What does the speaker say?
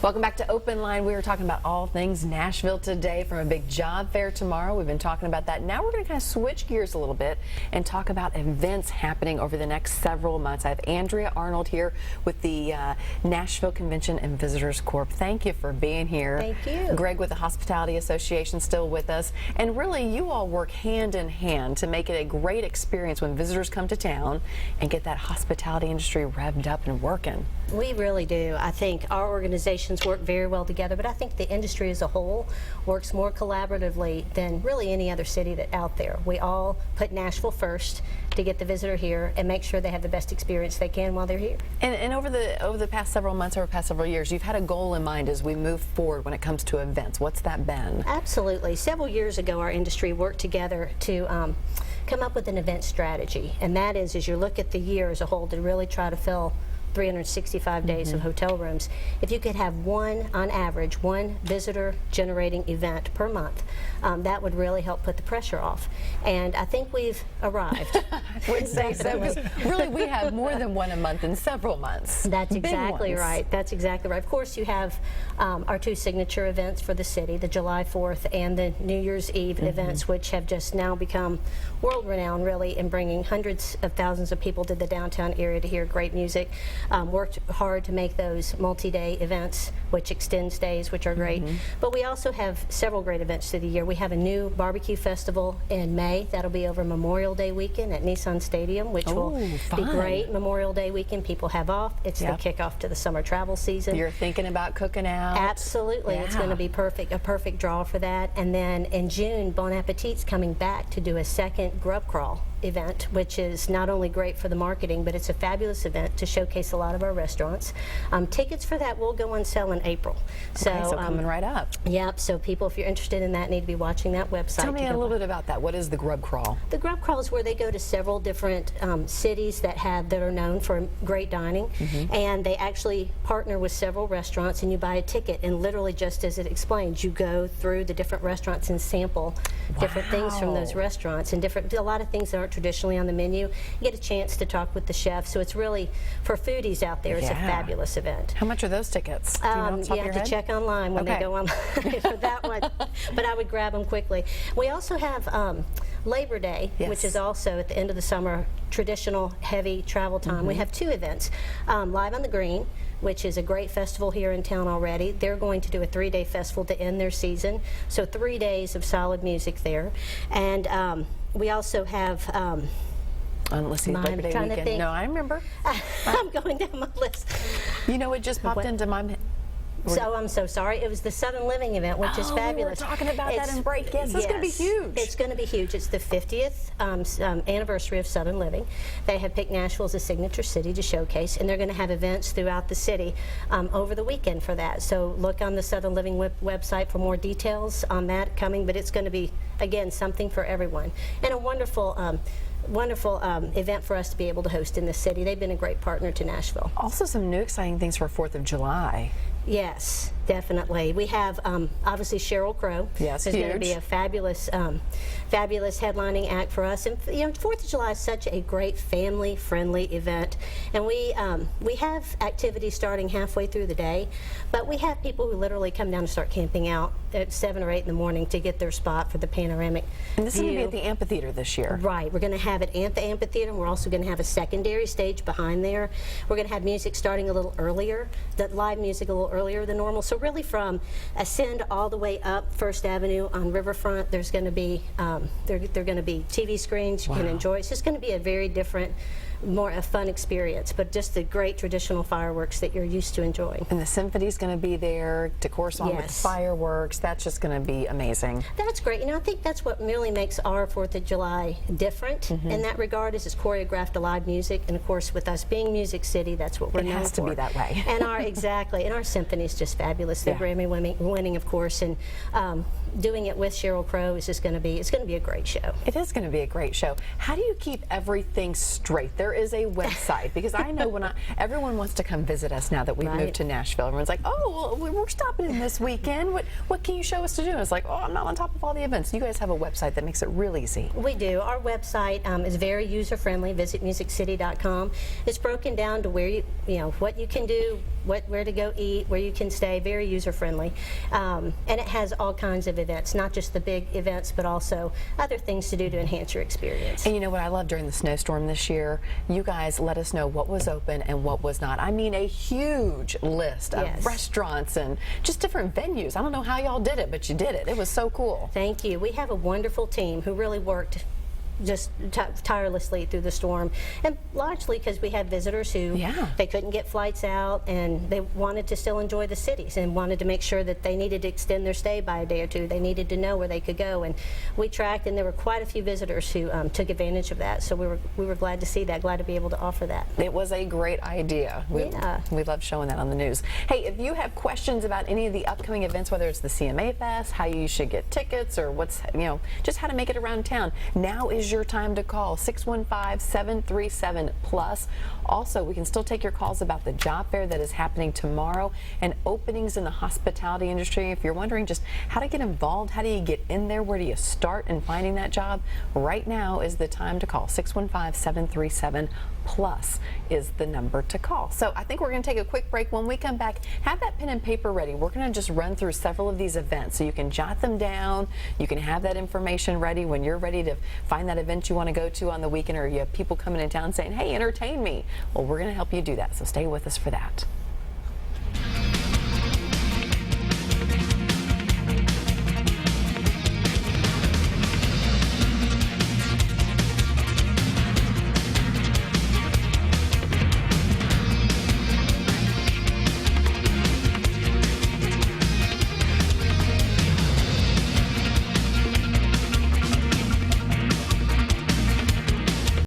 Welcome back to OpenLine. We were talking about all things Nashville today from a big job fair tomorrow. We've been talking about that. Now we're going to kind of switch gears a little bit and talk about events happening over the next several months. I have Andrea Arnold here with the Nashville Convention and Visitors Corp. Thank you for being here. Thank you. Greg with the Hospitality Association still with us. And really, you all work hand in hand to make it a great experience when visitors come to town and get that hospitality industry revved up and working. We really do. I think our organizations work very well together, but I think the industry as a whole works more collaboratively than really any other city that out there. We all put Nashville first to get the visitor here and make sure they have the best experience they can while they're here. And over the past several months, over the past several years, you've had a goal in mind as we move forward when it comes to events. What's that been? Absolutely. Several years ago, our industry worked together to come up with an event strategy, and that is, as you look at the year as a whole, to really try to fill 365 days of hotel rooms. If you could have one, on average, one visitor generating event per month, that would really help put the pressure off. And I think we've arrived. I would say so, because really we have more than one a month in several months. That's exactly right. That's exactly right. Of course, you have our two signature events for the city, the July 4th and the New Year's Eve events, which have just now become world-renowned, really, in bringing hundreds of thousands of people to the downtown area to hear great music. Worked hard to make those multi-day events, which extend stays, which are great. But we also have several great events through the year. We have a new barbecue festival in May. That'll be over Memorial Day weekend at Nissan Stadium, which will be great. Memorial Day weekend, people have off. It's the kickoff to the summer travel season. You're thinking about cooking out? Absolutely. It's going to be perfect, a perfect draw for that. And then in June, Bon Appetit's coming back to do a second grub crawl event, which is not only great for the marketing, but it's a fabulous event to showcase a lot of our restaurants. Tickets for that will go on sale in April. So coming right up. Yep, so people, if you're interested in that, need to be watching that website. Tell me a little bit about that. What is the grub crawl? The grub crawl is where they go to several different cities that are known for great dining, and they actually partner with several restaurants, and you buy a ticket, and literally, just as it explains, you go through the different restaurants and sample different things from those restaurants, and a lot of things that aren't traditionally on the menu. You get a chance to talk with the chef, so it's really, for foodies out there, it's a fabulous event. How much are those tickets? Do you know off the top you of your have to head? check online when they go online for that one, but I would grab them quickly. We also have Labor Day, which is also at the end of the summer, traditional heavy travel time. We have two events. Live on the Green, which is a great festival here in town already. They're going to do a 3-day festival to end their season, so 3 days of solid music there. And we also have let's see, Labor Day weekend. No, I remember. I'm going down my list. You know, it just popped into my head. So I'm so sorry. It was the Southern Living event, which is fabulous. We were talking about that in break. Yes, it's going to be huge. It's going to be huge. It's the 50th anniversary of Southern Living. They have picked Nashville as a signature city to showcase, and they're going to have events throughout the city over the weekend for that. So look on the Southern Living website for more details on that coming. But it's going to be, again, something for everyone, and a wonderful event for us to be able to host in the city. They've been a great partner to Nashville. Also some new exciting things for 4th of July. Yes, definitely. We have obviously Sheryl Crow. Yes, who's going to be a fabulous headlining act for us. And you know, 4th of July is such a great family-friendly event, and we have activities starting halfway through the day, but we have people who literally come down and start camping out at 7 or 8 in the morning to get their spot for the panoramic And this view. is going to be at the amphitheater this year. Right. We're going to have it at the amphitheater, and we're also going to have a secondary stage behind there. We're going to have music starting a little earlier, live music a little earlier than normal. So really, from Ascend all the way up First Avenue on Riverfront, there's going to be they're going to be TV screens you can enjoy. It's just going to be a very different, more a fun experience, but just the great traditional fireworks that you're used to enjoying. And the symphony's going to be there to correspond with the fireworks. That's just going to be amazing. That's great. You know, I think that's what really makes our 4th of July different in that regard, is it's choreographed to live music, and of course, with us being Music City, that's what we're known for. It has to be that way. And our symphony is just fabulous. They're Grammy winning, of course, and doing it with Sheryl Crow is just going to be, it's going to be a great show. It is going to be a great show. How do you keep everything straight? There there is a website, because I know everyone wants to come visit us now that we've moved to Nashville. Everyone's like, oh, well, we're stopping in this weekend. What can you show us to do? And it's like, oh, I'm not on top of all the events. You guys have a website that makes it real easy. We do. Our website is very user-friendly. Visit musiccity.com. It's broken down to where you know what you can do, where to go eat, where you can stay. Very user-friendly, and it has all kinds of events, not just the big events, but also other things to do to enhance your experience. And you know what I love during the snowstorm this year? You guys let us know what was open and what was not. I mean, a huge list of restaurants and just different venues. I don't know how y'all did it, but you did it. It was so cool. Thank you. We have a wonderful team who really worked just tirelessly through the storm, and largely because we had visitors who they couldn't get flights out, and they wanted to still enjoy the cities and wanted to make sure that they needed to extend their stay by a day or two. They needed to know where they could go, and we tracked, and there were quite a few visitors who took advantage of that. So we were glad to see that, glad to be able to offer that. It was a great idea. We love showing that on the news. Hey, if you have questions about any of the upcoming events, whether it's the CMA Fest, how you should get tickets, or what's just how to make it around town, now is your time to call 615-737-PLUS. Also, we can still take your calls about the job fair that is happening tomorrow and openings in the hospitality industry. If you're wondering just how to get involved, how do you get in there, where do you start in finding that job, right now is the time to call. 615-737-PLUS is the number to call. So I think we're going to take a quick break. When we come back, have that pen and paper ready. We're going to just run through several of these events so you can jot them down. You can have that information ready when you're ready to find that event you want to go to on the weekend, or you have people coming in town saying, hey, entertain me. Well, we're going to help you do that. So stay with us for that.